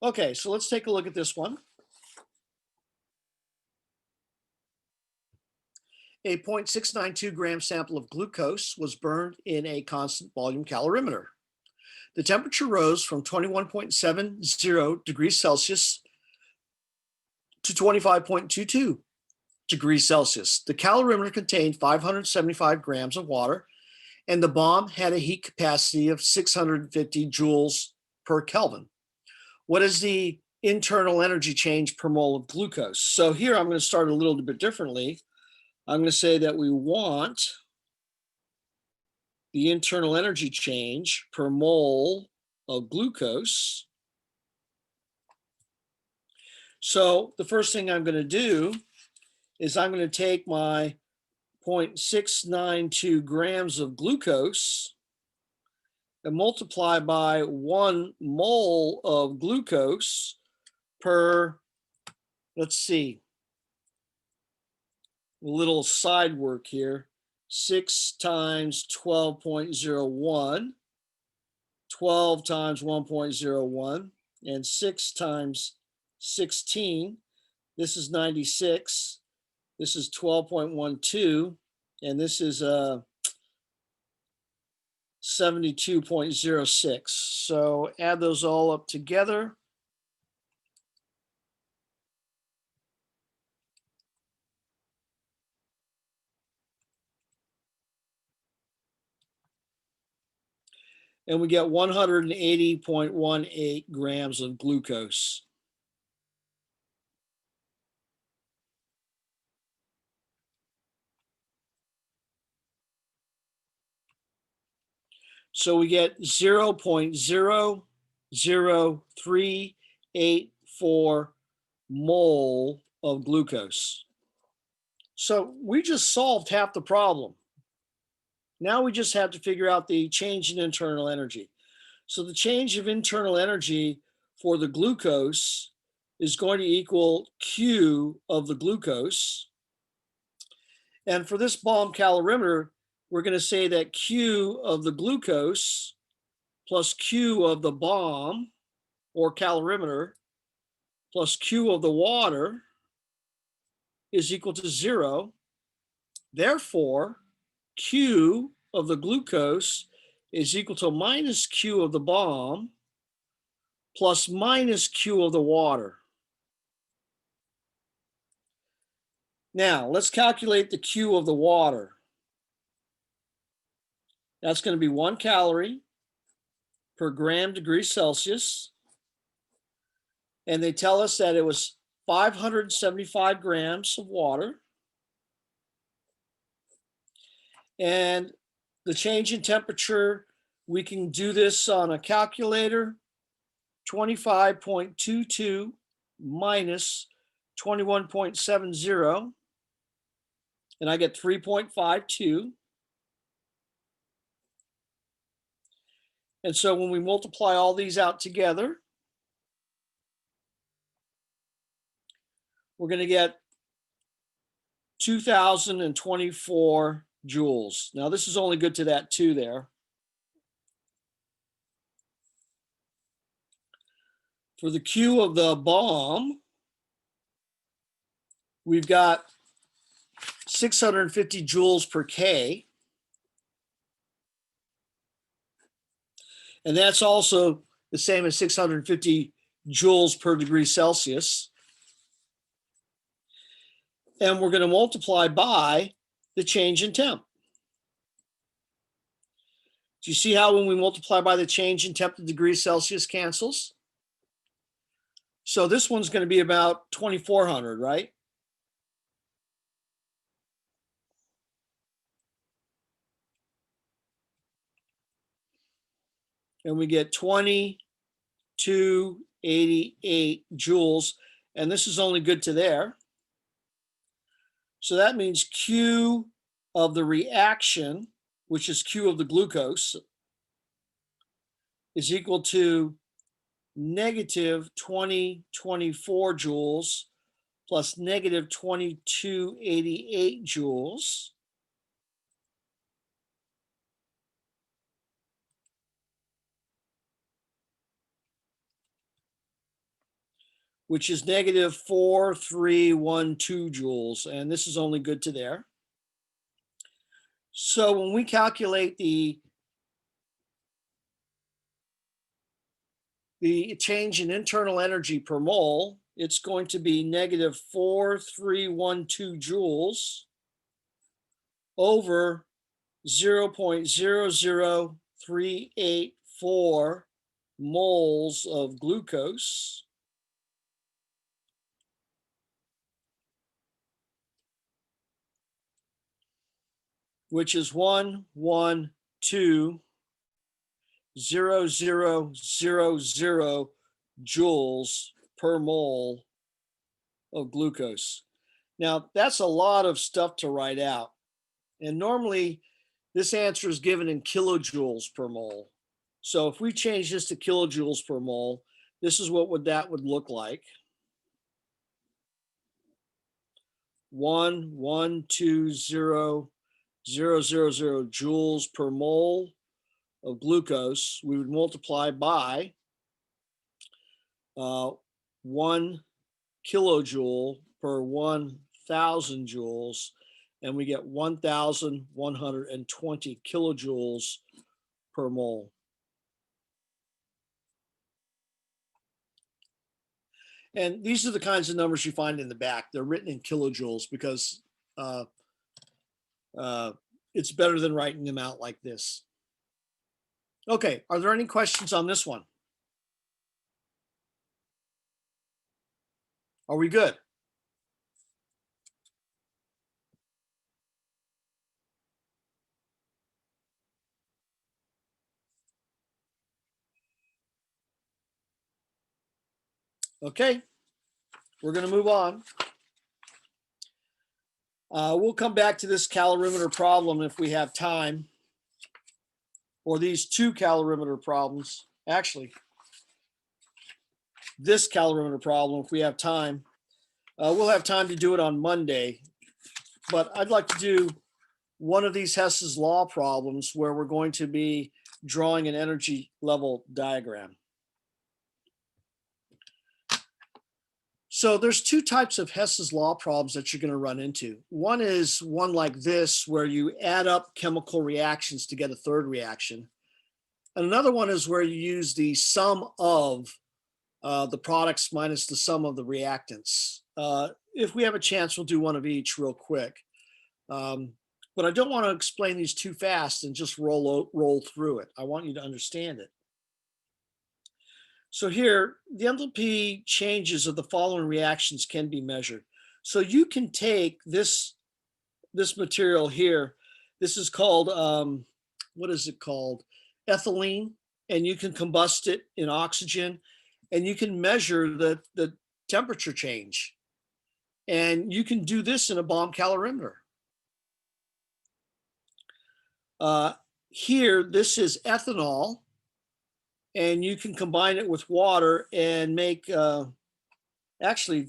Okay, so let's take a look at this one. A 0.692 gram sample of glucose was burned in a constant volume calorimeter. The temperature rose from 21.70 degrees Celsius to 25.22 degrees Celsius. The calorimeter contained 575 grams of water, and the bomb had a heat capacity of 650 joules per Kelvin. What is the internal energy change per mole of glucose? So here I'm going to start a little bit differently. I'm going to say that we want the internal energy change per mole of glucose. So the first thing I'm going to do is I'm going to take my 0.692 grams of glucose and multiply by 1 mole of glucose per, let's see, a little side work here, 6 times 12.01, 12 times 1.01, and 6 times 16. This is 96. This is 12.12, and this is 72.06. So add those all up together. And we get 180.18 grams of glucose. So we get 0.00384 mole of glucose. So we just solved half the problem. Now we just have to figure out the change in internal energy. So the change of internal energy for the glucose is going to equal Q of the glucose. And for this bomb calorimeter, we're going to say that Q of the glucose plus Q of the bomb or calorimeter plus Q of the water is equal to 0. Therefore, Q of the glucose is equal to minus Q of the bomb plus minus Q of the water. Now, let's calculate the Q of the water. That's going to be 1 calorie per gram degree Celsius. And they tell us that it was 575 grams of water. And the change in temperature, we can do this on a calculator, 25.22 minus 21.70, and I get 3.52. And so when we multiply all these out together, we're going to get 2,024 joules. Now, this is only good to that 2 there. For the Q of the bomb, we've got 650 joules per K. And that's also the same as 650 joules per degree Celsius. And we're going to multiply by the change in temp. Do you see how when we multiply by the change in temp, the degrees Celsius cancels? So this one's going to be about 2,400, right? And we get 2288 joules, and this is only good to there. So that means Q of the reaction, which is Q of the glucose, is equal to negative 2024 joules plus negative 2288 joules. Which is negative 4312 joules. And this is only good to there. So when we calculate the change in internal energy per mole, it's going to be negative 4312 joules over 0.00384 moles of glucose. Which is 112,0000 joules per mole of glucose. Now, that's a lot of stuff to write out. And normally, this answer is given in kilojoules per mole. So if we change this to kilojoules per mole, this is what that would look like. 1,120,000 joules per mole of glucose. We would multiply by 1 kilojoule per 1,000 joules, and we get 1,120 kilojoules per mole. And these are the kinds of numbers you find in the back. They're written in kilojoules because it's better than writing them out like this. Okay, are there any questions on this one? Are we good? Okay, we're going to move on. We'll come back to this calorimeter problem if we have time, or these 2 calorimeter problems. Actually, this calorimeter problem if we have time. We'll have time to do it on Monday, but I'd like to do one of these Hess's law problems where we're going to be drawing an energy level diagram. So there's 2 types of Hess's law problems that you're going to run into. One is one like this, where you add up chemical reactions to get a third reaction. And another one is where you use the sum of the products minus the sum of the reactants. If we have a chance, we'll do one of each real quick. But I don't want to explain these too fast and just roll through it. I want you to understand it. So here, the enthalpy changes of the following reactions can be measured. So you can take this material here. This is called, what is it called? Ethylene, and you can combust it in oxygen, and you can measure the temperature change. And you can do this in a bomb calorimeter. Here, this is ethanol, and you can combine it with water and make, actually,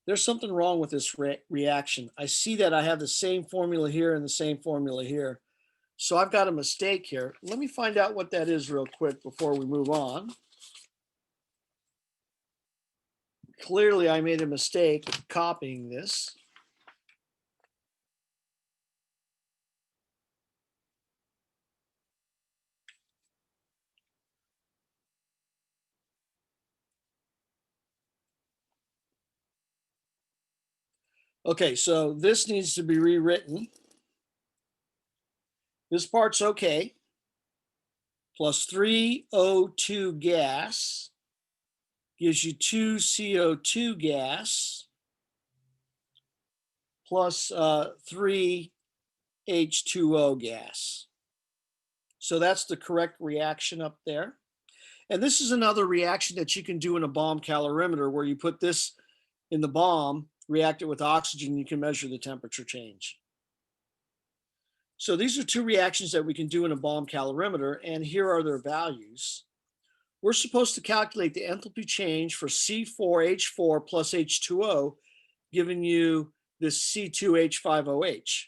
there's something wrong with this reaction. I see that I have the same formula here and the same formula here. So I've got a mistake here. Let me find out what that is real quick before we move on. Clearly, I made a mistake copying this. Okay, so this needs to be rewritten. This part's okay. Plus 3 O2 gas gives you 2 CO2 gas plus 3 H2O gas. So that's the correct reaction up there. And this is another reaction that you can do in a bomb calorimeter, where you put this in the bomb, react it with oxygen, you can measure the temperature change. So these are two reactions that we can do in a bomb calorimeter, and here are their values. We're supposed to calculate the enthalpy change for C4H4 plus H2O, giving you this C2H5OH.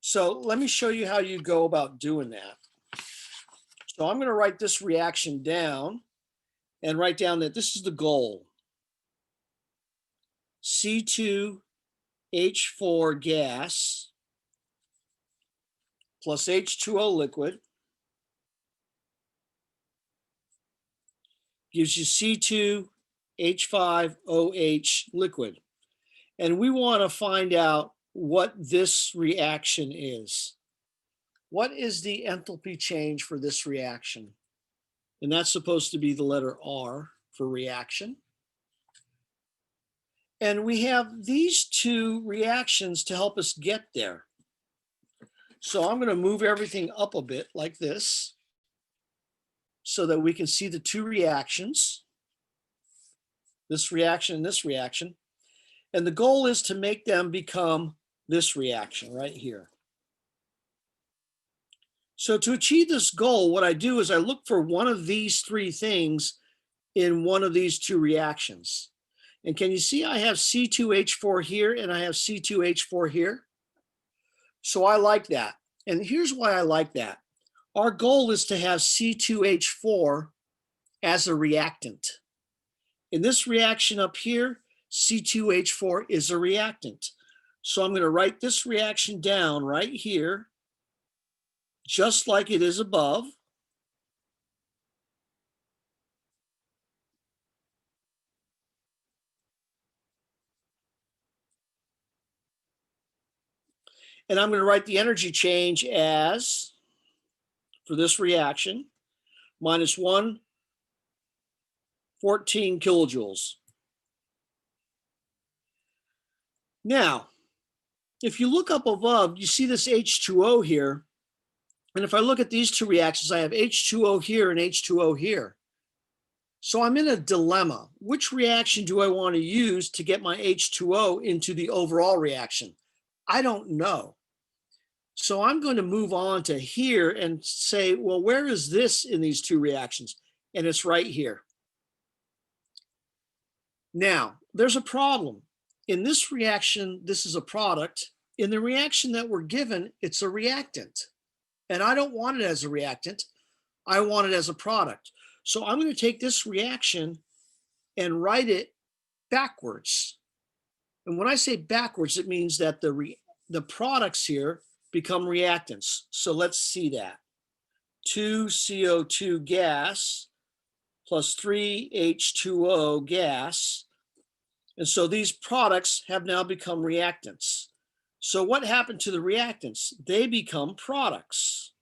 So let me show you how you go about doing that. So I'm going to write this reaction down and write down that this is the goal. C2H4 gas plus H2O liquid gives you C2H5OH liquid. And we want to find out what this reaction is. What is the enthalpy change for this reaction? And that's supposed to be the letter R for reaction. And we have these two reactions to help us get there. So I'm going to move everything up a bit like this so that we can see the two reactions, this reaction and this reaction. And the goal is to make them become this reaction right here. So to achieve this goal, what I do is I look for one of these three things in one of these two reactions. And can you see I have C2H4 here and I have C2H4 here? So I like that. And here's why I like that. Our goal is to have C2H4 as a reactant. In this reaction up here, C2H4 is a reactant. So I'm going to write this reaction down right here, just like it is above. And I'm going to write the energy change as, for this reaction, minus 114 kilojoules. Now, if you look up above, you see this H2O here. And if I look at these two reactions, I have H2O here and H2O here. So I'm in a dilemma. Which reaction do I want to use to get my H2O into the overall reaction? I don't know. So I'm going to move on to here and say, well, where is this in these two reactions? And it's right here. Now, there's a problem. In this reaction, this is a product. In the reaction that we're given, it's a reactant. And I don't want it as a reactant. I want it as a product. So I'm going to take this reaction and write it backwards. And when I say backwards, it means that the products here become reactants. So let's see that. 2 CO2 gas plus 3 H2O gas. And so these products have now become reactants. So what happened to the reactants? They become products.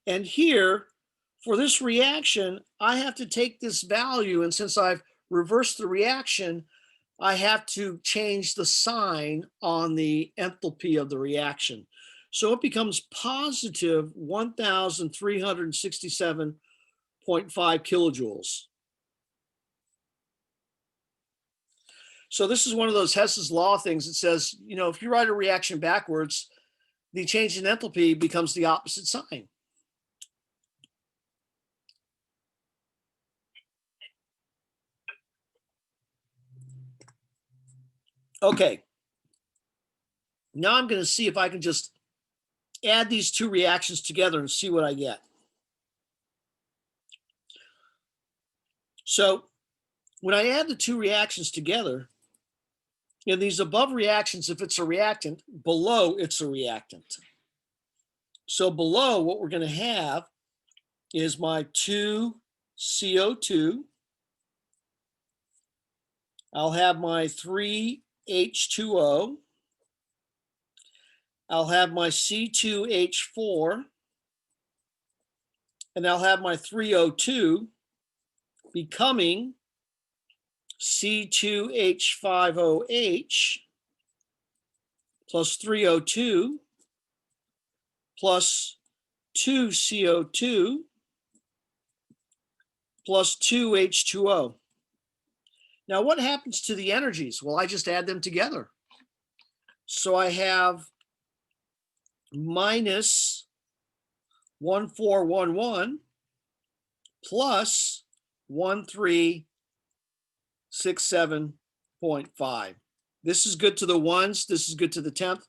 And here, for this reaction, I have to take this value, and since I've reversed the reaction, I have to change the sign on the enthalpy of the reaction. So it becomes positive 1,367.5 kilojoules. So this is one of those Hess's law things that says, you know, if you write a reaction backwards, the change in enthalpy becomes the opposite sign. Okay. Now I'm going to see if I can just add these two reactions together and see what I get. So when I add the two reactions together, in these above reactions, if it's a reactant, below it's a reactant. So below, what we're going to have is my 2 CO2. I'll have my 3 H2O. I'll have my C2H4. And I'll have my 3O2 becoming C2H5OH plus 3O2 plus 2 CO2 plus 2 H2O. Now, what happens to the energies? Well, I just add them together. So I have minus 1411 plus 1367.5. This is good to the ones. This is good to the 10th.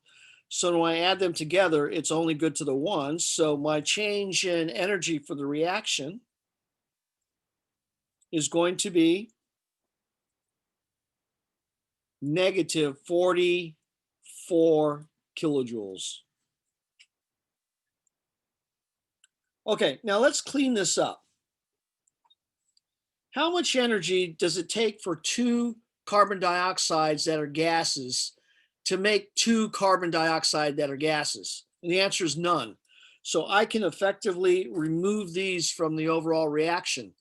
So when I add them together, it's only good to the ones. So my change in energy for the reaction is going to be negative 44 kilojoules. Okay, now let's clean this up. How much energy does it take for 2 carbon dioxides that are gases to make 2 carbon dioxide that are gases? And the answer is none. So I can effectively remove these from the overall reaction.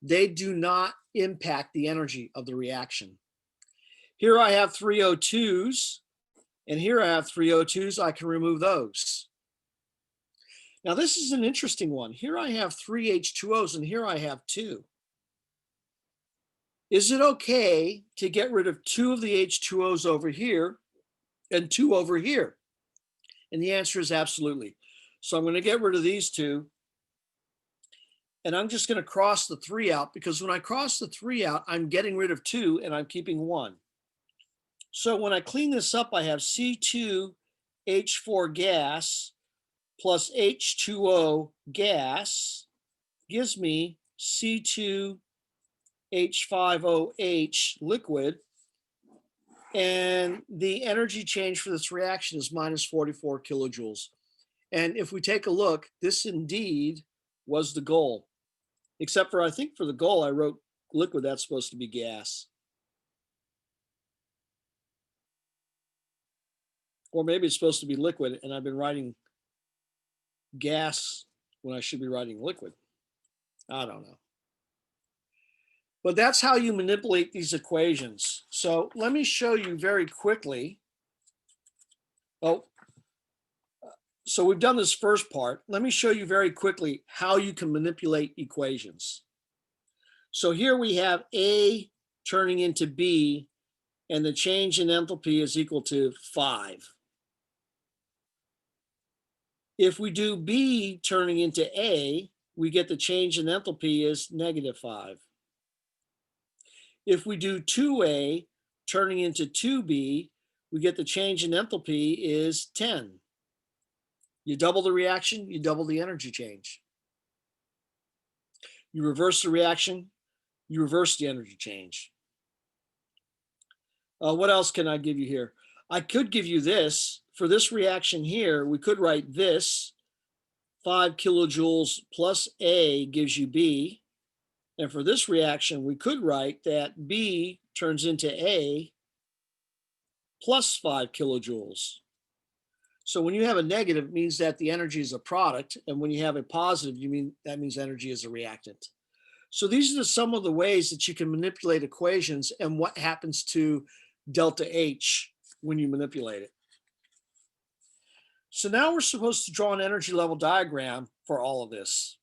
They do not impact the energy of the reaction. Here I have 3 O2s, and here I have 3 O2s. I can remove those. Now this is an interesting one. Here I have 3 H2Os, and here I have 2. Is it okay to get rid of 2 of the H2Os over here and 2 over here? And the answer is absolutely. So I'm going to get rid of these 2. And I'm just going to cross the 3 out, because when I cross the 3 out, I'm getting rid of 2 and I'm keeping 1. So when I clean this up, I have C2H4 gas plus H2O gas gives me C2H5OH liquid. And the energy change for this reaction is minus 44 kilojoules. And if we take a look, this indeed was the goal. Except for, I think for the goal, I wrote liquid, that's supposed to be gas. Or maybe it's supposed to be liquid, and I've been writing gas when I should be writing liquid. I don't know. But that's how you manipulate these equations. So let me show you very quickly. So we've done this first part. Let me show you very quickly how you can manipulate equations. So here we have A turning into B, and the change in enthalpy is equal to 5. If we do B turning into A, we get the change in enthalpy is negative 5. If we do 2A turning into 2B, we get the change in enthalpy is 10. You double the reaction, you double the energy change. You reverse the reaction, you reverse the energy change. What else can I give you here? I could give you this. For this reaction here, we could write this 5 kilojoules plus A gives you B. And for this reaction, we could write that B turns into A plus 5 kilojoules. So when you have a negative, it means that the energy is a product. And when you have a positive, that means energy is a reactant. So these are some of the ways that you can manipulate equations and what happens to delta H when you manipulate it. So now we're supposed to draw an energy level diagram for all of this.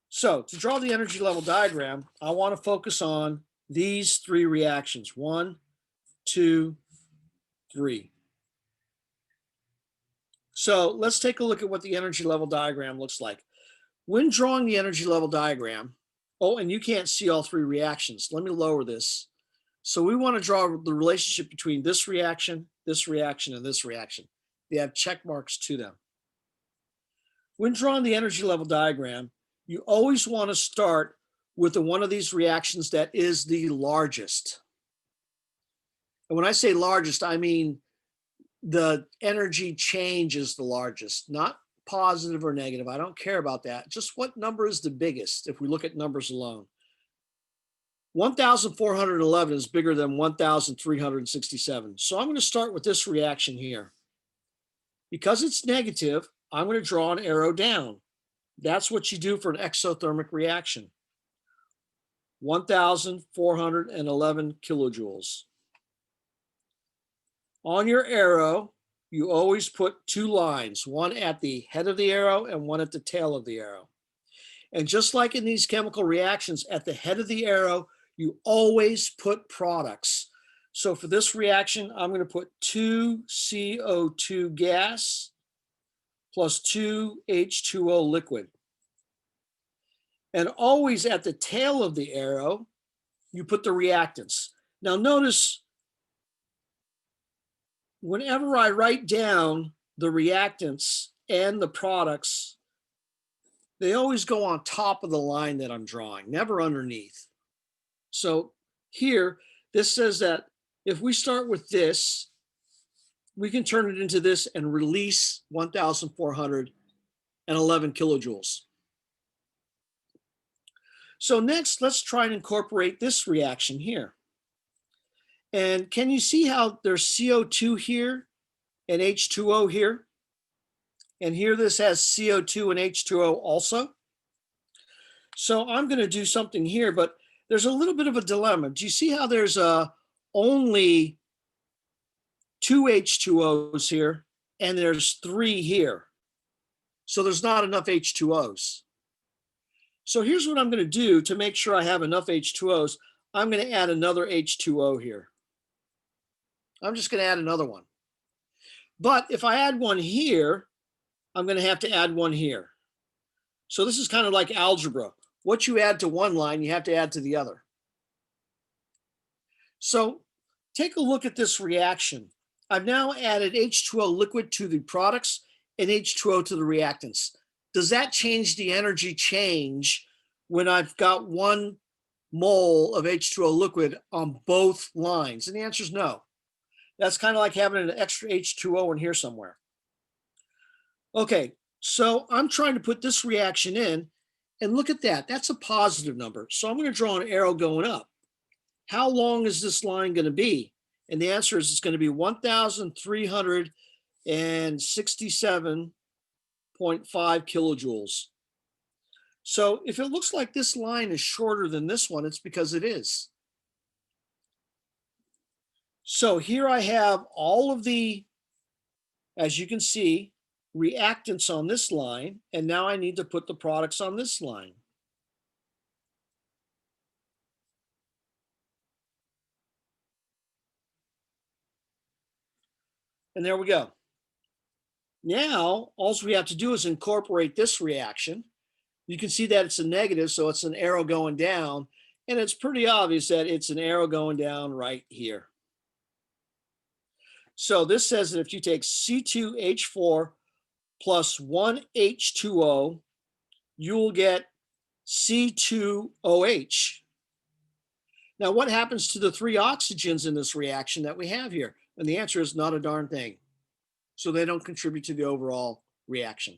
So to draw the energy level diagram, I want to focus on these three reactions. 1, 2, 3. So let's take a look at what the energy level diagram looks like. When drawing the energy level diagram, oh, and you can't see all three reactions. Let me lower this. So we want to draw the relationship between this reaction, and this reaction. They have check marks to them. When drawing the energy level diagram, you always want to start with one of these reactions that is the largest. And when I say largest, I mean the energy change is the largest, not positive or negative. I don't care about that. Just what number is the biggest if we look at numbers alone. 1,411 is bigger than 1,367. So I'm going to start with this reaction here. Because it's negative, I'm going to draw an arrow down. That's what you do for an exothermic reaction. 1,411 kilojoules. On your arrow, you always put two lines, one at the head of the arrow and one at the tail of the arrow. And just like in these chemical reactions, at the head of the arrow, you always put products. So for this reaction, I'm going to put 2 CO2 gas plus 2 H2O liquid. And always at the tail of the arrow, you put the reactants. Now notice, whenever I write down the reactants and the products, they always go on top of the line that I'm drawing, never underneath. So here, this says that if we start with this, we can turn it into this and release 1,411 kilojoules. So next, let's try and incorporate this reaction here. And can you see how there's CO2 here and H2O here? And here this has CO2 and H2O also. So I'm going to do something here, but there's a little bit of a dilemma. Do you see how there's only 2 H2Os here and there's 3 here? So there's not enough H2Os. So here's what I'm going to do to make sure I have enough H2Os. I'm going to add another H2O here. I'm just going to add another one. But if I add one here, I'm going to have to add one here. So this is kind of like algebra. What you add to one line, you have to add to the other. So take a look at this reaction. I've now added H2O liquid to the products and H2O to the reactants. Does that change the energy change when I've got 1 mole of H2O liquid on both lines? And the answer is no. That's kind of like having an extra H2O in here somewhere. Okay, so I'm trying to put this reaction in, and look at that. That's a positive number. So I'm going to draw an arrow going up. How long is this line going to be? And the answer is it's going to be 1,367.5 kilojoules. So if it looks like this line is shorter than this one, it's because it is. So here I have all of the, as you can see, reactants on this line, and now I need to put the products on this line. And there we go. Now, all we have to do is incorporate this reaction. You can see that it's a negative, so it's an arrow going down, and it's pretty obvious that it's an arrow going down right here. So this says that if you take C2H4 plus 1 H2O, you will get C2OH. Now, what happens to the 3 oxygens in this reaction that we have here? And the answer is not a darn thing. So they don't contribute to the overall reaction.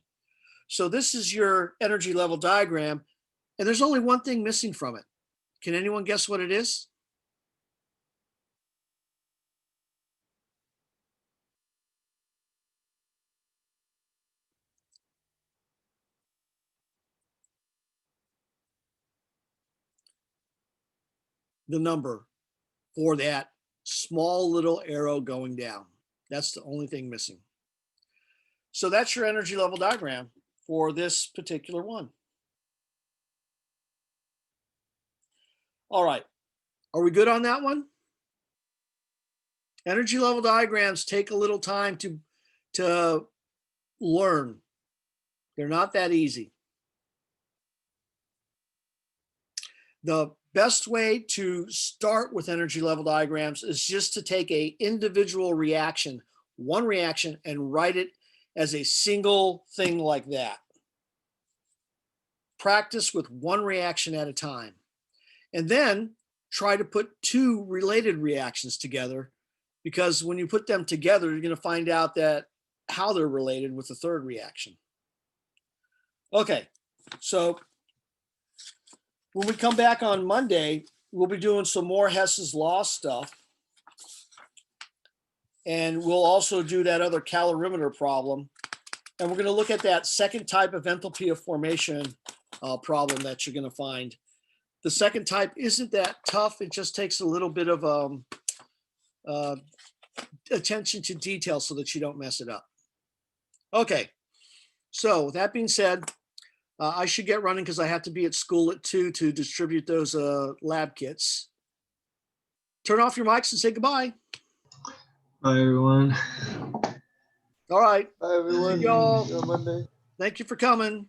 So this is your energy level diagram, and there's only one thing missing from it. Can anyone guess what it is? The number for that small little arrow going down. That's the only thing missing. So that's your energy level diagram for this particular one. All right. Are we good on that one? Energy level diagrams take a little time to learn. They're not that easy. The best way to start with energy level diagrams is just to take a individual reaction, one reaction, and write it as a single thing like that. Practice with one reaction at a time. And then try to put 2 related reactions together, because when you put them together, you're going to find out that how they're related with the 3rd reaction. Okay, so when we come back on Monday, we'll be doing some more Hess's Law stuff. And we'll also do that other calorimeter problem. And we're going to look at that second type of enthalpy of formation problem that you're going to find. The second type isn't that tough. It just takes a little bit of attention to detail so that you don't mess it up. Okay, so with that being said, I should get running because I have to be at school at 2 to distribute those lab kits. Turn off your mics and say goodbye. Bye, everyone. All right. Bye, everyone. See y'all. See you on Monday. Thank you for coming.